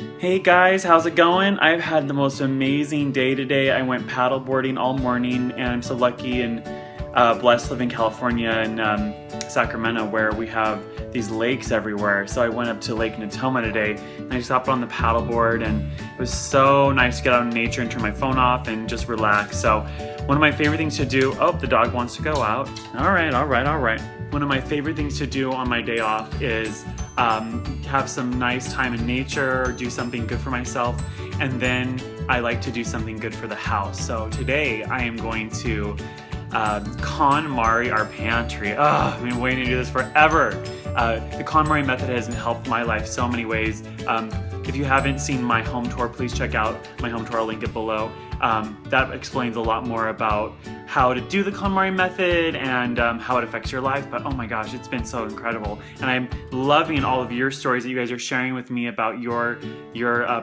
Hey guys, how's it going? I've had the most amazing day today. I went paddleboarding all morning and I'm so lucky and blessed to live in California and Sacramento where we have these lakes everywhere. So I went up to Lake Natoma today and I just hopped on the paddleboard and it was so nice to get out in nature and turn my phone off and just relax. So one of my favorite things to do, oh, the dog wants to go out. All right. One of my favorite things to do on my day off is have some nice time in nature or do something good for myself, and then I like to do something good for the house. So today I am going to Konmari our pantry. I've been waiting to do this forever. The Konmari method has helped my life so many ways. If you haven't seen my home tour, please check out my home tour. I'll link it below. That explains a lot more about how to do the Konmari method and how it affects your life. But oh my gosh, it's been so incredible. And I'm loving all of your stories that you guys are sharing with me about your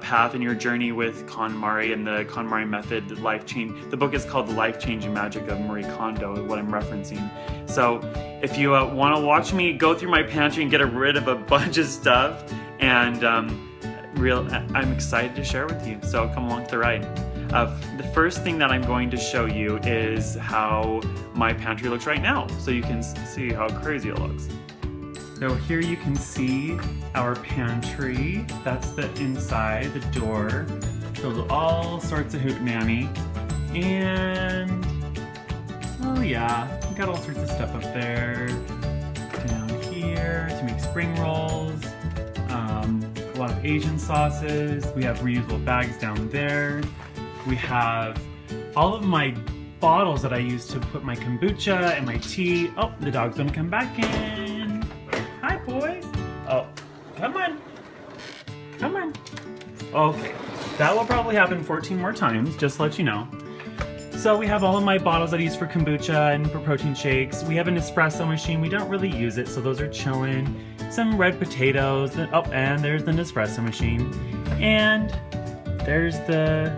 path and your journey with Konmari and the Konmari method, the life change. The book is called The Life-Changing Magic of Marie Kondo, is what I'm referencing. So if you want to watch me go through my pantry and get rid of a bunch of stuff, and I'm excited to share with you. So come along for the ride. The first thing that I'm going to show you is how my pantry looks right now, so you can see how crazy it looks. So here you can see our pantry. That's the inside, the door, filled with all sorts of hootenanny. And, oh yeah, we got all sorts of stuff up there. Down here to make spring rolls. A lot of Asian sauces. We have reusable bags down there. We have all of my bottles that I use to put my kombucha and my tea. Oh, the dog's gonna come back in. Hi, boys. Oh, come on. Come on. Okay, that will probably happen 14 more times, just to let you know. So we have all of my bottles that I use for kombucha and for protein shakes. We have an espresso machine. We don't really use it, so those are chilling. Some red potatoes. Oh, and there's the Nespresso machine. And there's the...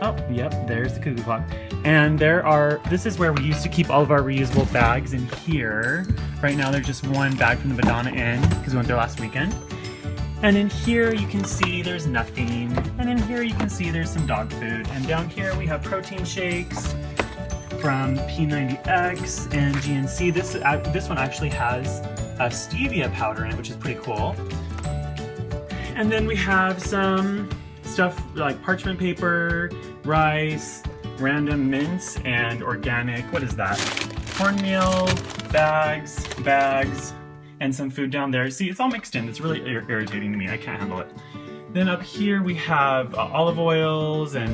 Oh, yep, there's the cuckoo clock. And this is where we used to keep all of our reusable bags in here. Right now there's just one bag from the Madonna Inn because we went there last weekend. And in here you can see there's nothing. And in here you can see there's some dog food. And down here we have protein shakes from P90X and GNC. This one actually has a stevia powder in it, which is pretty cool. And then we have some stuff like parchment paper, rice, random mints, and organic, what is that? Cornmeal, bags, and some food down there. See, it's all mixed in. It's really irritating to me. I can't handle it. Then up here we have olive oils and,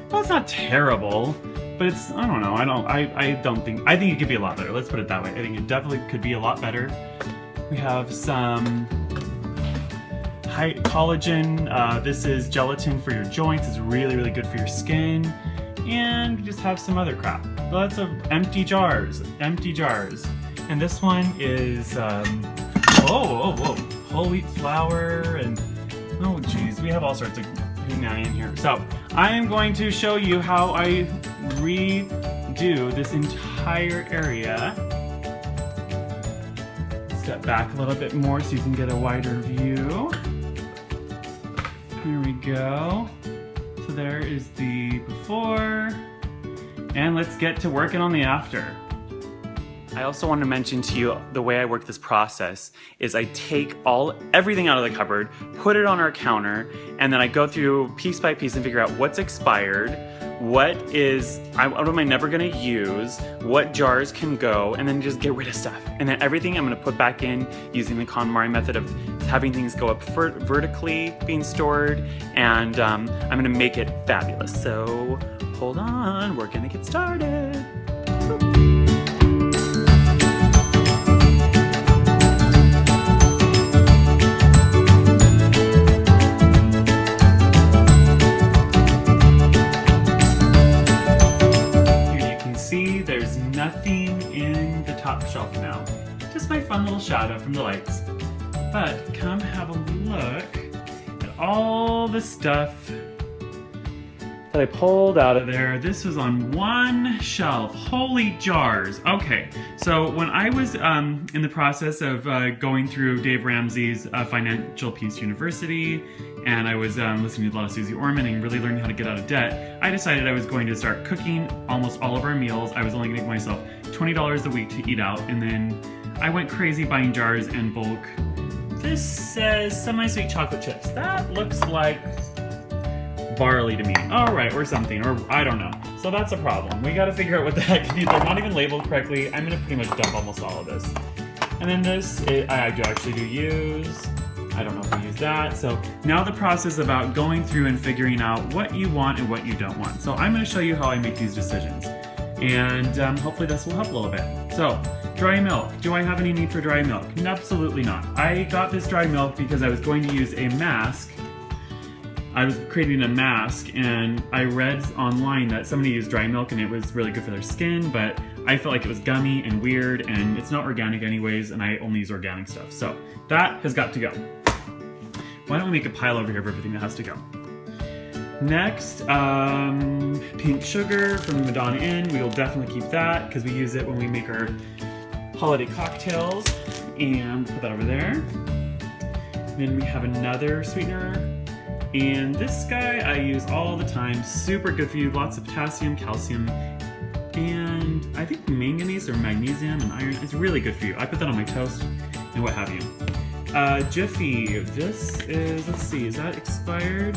well, it's not terrible, but it's, I don't know. I think it could be a lot better. Let's put it that way. I think it definitely could be a lot better. We have some collagen. This is gelatin for your joints. It's really, really good for your skin. And we just have some other crap. Lots of empty jars. And this one is, whole wheat flour and, oh geez, we have all sorts of hootenanny in here. So I am going to show you how I redo this entire area. Step back a little bit more so you can get a wider view. Here we go. So there is the before, and let's get to working on the after. I also want to mention to you the way I work this process is I take everything out of the cupboard, put it on our counter, and then I go through piece by piece and figure out what's expired, what am I never going to use, what jars can go, and then just get rid of stuff. And then everything I'm going to put back in using the KonMari method of having things go up vertically, being stored, and I'm going to make it fabulous. So hold on, we're going to get started. Nothing in the top shelf now. Just my fun little shadow from the lights. But come have a look at all the stuff that I pulled out of there. This was on one shelf. Holy jars. Okay, so when I was in the process of going through Dave Ramsey's Financial Peace University, and I was listening to a lot of Susie Orman and really learning how to get out of debt, I decided I was going to start cooking almost all of our meals. I was only going to give myself $20 a week to eat out, and then I went crazy buying jars in bulk. This says semi-sweet chocolate chips. That looks like barley to me. All right, or something, or I don't know. So that's a problem. We got to figure out what the heck these are. Not even labeled correctly. I'm gonna pretty much dump almost all of this. And then this, I actually do use. I don't know if we use that. So now the process about going through and figuring out what you want and what you don't want. So I'm gonna show you how I make these decisions. And hopefully this will help a little bit. So, dry milk. Do I have any need for dry milk? Absolutely not. I got this dry milk because I was going to use a mask. I was creating a mask and I read online that somebody used dry milk and it was really good for their skin, but I felt like it was gummy and weird and it's not organic anyways, and I only use organic stuff. So that has got to go. Why don't we make a pile over here of everything that has to go? Next, pink sugar from the Madonna Inn. We will definitely keep that because we use it when we make our holiday cocktails. And put that over there. Then we have another sweetener. And this guy I use all the time. Super good for you. Lots of potassium, calcium, and I think manganese or magnesium and iron. It's really good for you. I put that on my toast and what have you. Jiffy. This is, let's see, is that expired?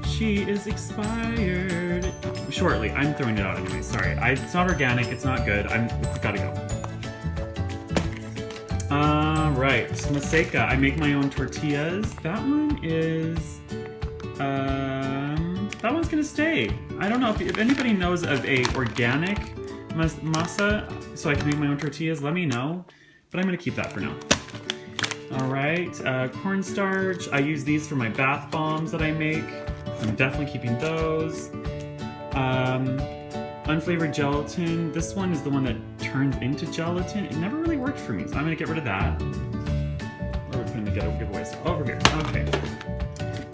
She is expired shortly. I'm throwing it out anyway. Sorry. It's not organic. It's not good. It's gotta go. Right. Maseca. I make my own tortillas. That one is. That one's gonna stay. I don't know if anybody knows of a organic masa, so I can make my own tortillas. Let me know. But I'm gonna keep that for now. All right. Cornstarch. I use these for my bath bombs that I make. I'm definitely keeping those. Unflavored gelatin. This one is the one that turns into gelatin. It never really worked for me, so I'm gonna get rid of that. Or we're gonna get a giveaway stuff over here. Okay.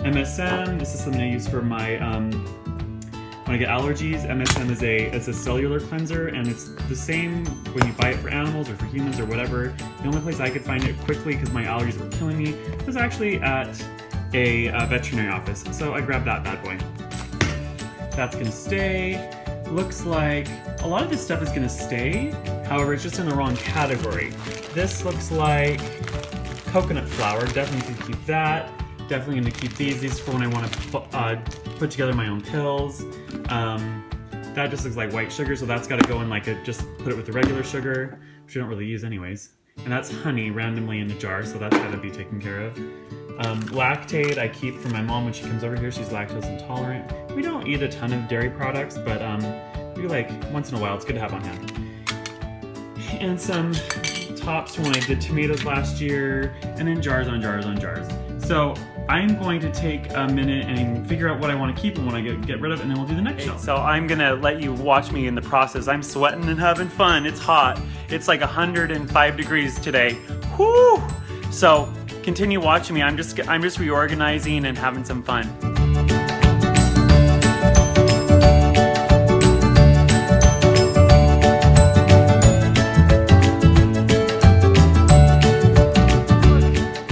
MSM. This is something I use for my when I get allergies. MSM is a cellular cleanser, and it's the same when you buy it for animals or for humans or whatever. The only place I could find it quickly because my allergies were killing me was actually at a veterinary office. So I grabbed that bad boy. That's gonna stay. Looks like a lot of this stuff is gonna stay. However, it's just in the wrong category. This looks like coconut flour. Definitely gonna keep that. Definitely gonna keep these. These are for when I want to put together my own pills. That just looks like white sugar, so that's gotta go in like just put it with the regular sugar, which we don't really use anyways. And that's honey randomly in the jar, so that's gotta be taken care of. Lactate I keep for my mom when she comes over here. She's lactose intolerant. We don't eat a ton of dairy products, but maybe like once in a while it's good to have on hand. And some tops from when I did tomatoes last year, and then jars on jars on jars. So I'm going to take a minute and figure out what I want to keep and what I get rid of, and then we'll do the next shelf. So I'm gonna let you watch me in the process. I'm sweating and having fun. It's hot. It's like 105 degrees today. Whoo! So continue watching me. I'm just reorganizing and having some fun.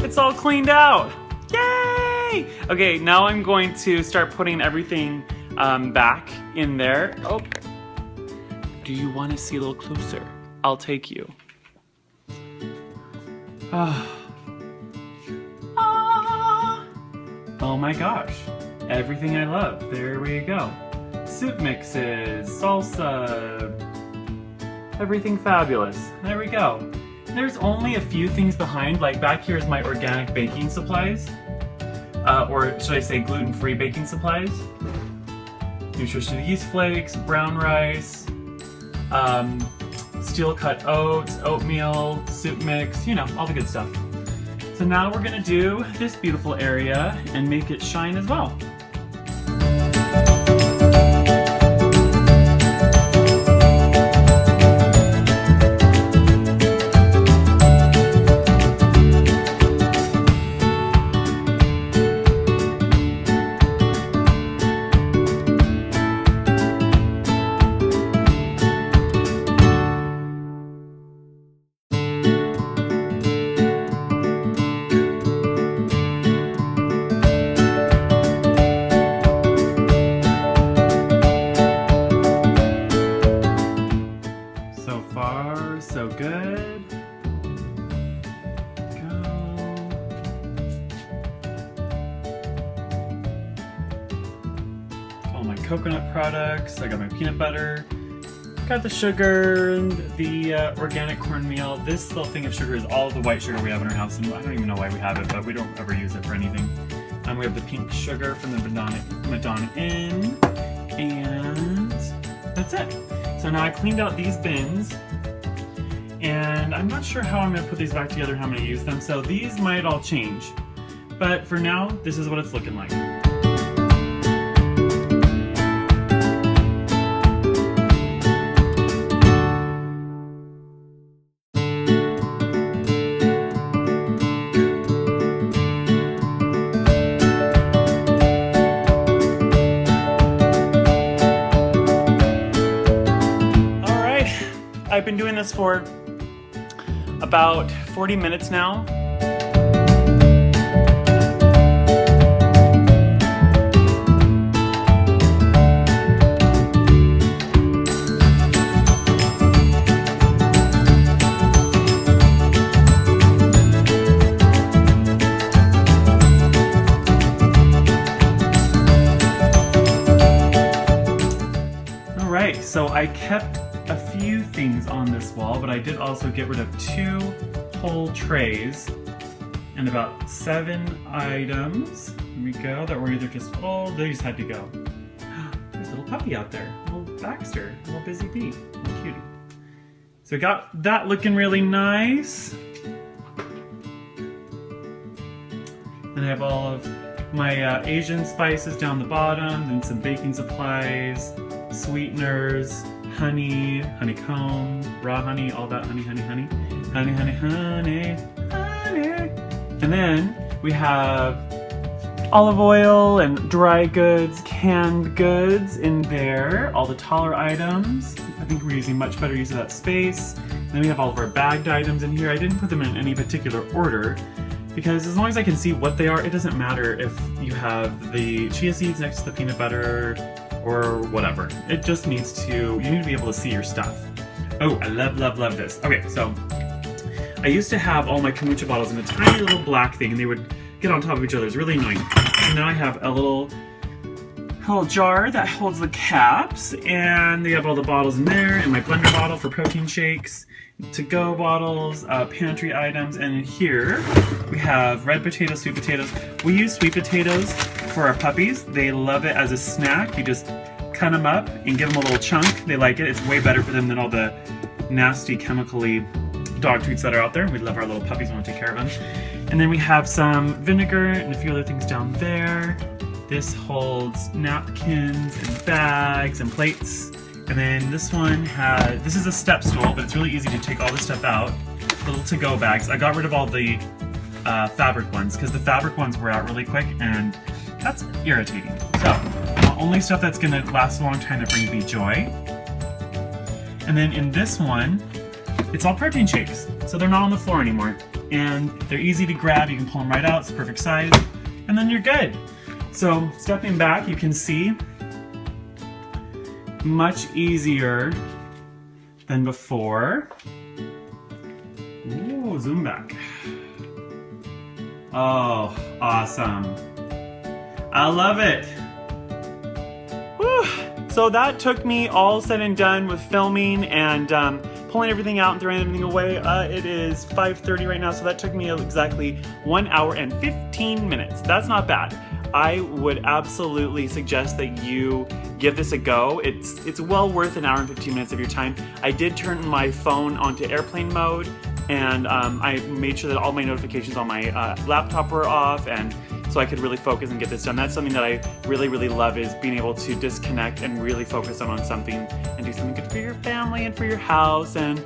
It's all cleaned out. Yay! Okay, now I'm going to start putting everything back in there. Oh, do you want to see a little closer? I'll take you. Oh my gosh, everything I love. There we go. Soup mixes, salsa, everything fabulous. There we go. There's only a few things behind, like back here is my organic baking supplies. Or should I say gluten-free baking supplies. Nutritional yeast flakes, brown rice, steel-cut oats, oatmeal, soup mix, you know, all the good stuff. So now we're gonna do this beautiful area and make it shine as well. the coconut products. I got my peanut butter. Got the sugar and the organic cornmeal. This little thing of sugar is all the white sugar we have in our house, and I don't even know why we have it, but we don't ever use it for anything. We have the pink sugar from the Madonna Inn, and that's it. So now I cleaned out these bins, and I'm not sure how I'm going to put these back together, how I'm going to use them, so these might all change. But for now, this is what it's looking like. I've been doing this for about 40 minutes now. All right, so I kept a few things on this wall, but I did also get rid of 2 whole trays and about 7 items. There we go, that were either just old, they just had to go. There's a little puppy out there, a little Baxter, a little busy bee, a little cutie. So we got that looking really nice. And I have all of my Asian spices down the bottom, then some baking supplies, sweeteners, honey, honeycomb, raw honey, all that honey. And then we have olive oil and dry goods, canned goods in there, all the taller items. I think we're using much better use of that space. And then we have all of our bagged items in here. I didn't put them in any particular order because as long as I can see what they are, it doesn't matter if you have the chia seeds next to the peanut butter or whatever. It just needs to, you need to be able to see your stuff. Oh, I love this. Okay, so I used to have all my kombucha bottles in a tiny little black thing and they would get on top of each other. It's really annoying. So now I have a little jar that holds the caps and they have all the bottles in there and my blender bottle for protein shakes, to-go bottles, pantry items, and in here we have red potatoes, sweet potatoes. We use sweet potatoes for our puppies. They love it as a snack. You just cut them up and give them a little chunk. They like it. It's way better for them than all the nasty chemically dog treats that are out there. We love our little puppies and want to take care of them. And then we have some vinegar and a few other things down there. This holds napkins and bags and plates. And then this one this is a step stool, but it's really easy to take all this stuff out. Little to-go bags. I got rid of all the fabric ones because the fabric ones wear out really quick and that's irritating. So, the only stuff that's gonna last a long time that brings me joy. And then in this one, it's all protein shakes. So they're not on the floor anymore. And they're easy to grab, you can pull them right out, it's the perfect size, and then you're good. So, stepping back, you can see much easier than before. Ooh, zoom back. Oh, awesome. I love it. Whew. So that took me all said and done with filming and pulling everything out and throwing everything away. It is 5:30 right now, so that took me exactly 1 hour and 15 minutes. That's not bad. I would absolutely suggest that you give this a go. It's well worth an hour and 15 minutes of your time. I did turn my phone onto airplane mode and I made sure that all my notifications on my laptop were off, and so I could really focus and get this done. That's something that I really love, is being able to disconnect and really focus on something and do something good for your family and for your house. And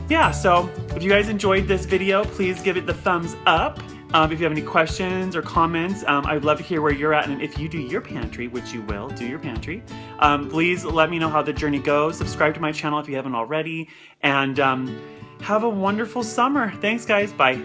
yeah, so if you guys enjoyed this video, please give it the thumbs up. If you have any questions or comments, I'd love to hear where you're at, and if you do your pantry, which you will do your pantry, please let me know how the journey goes. Subscribe to my channel if you haven't already, and have a wonderful summer. Thanks guys, bye.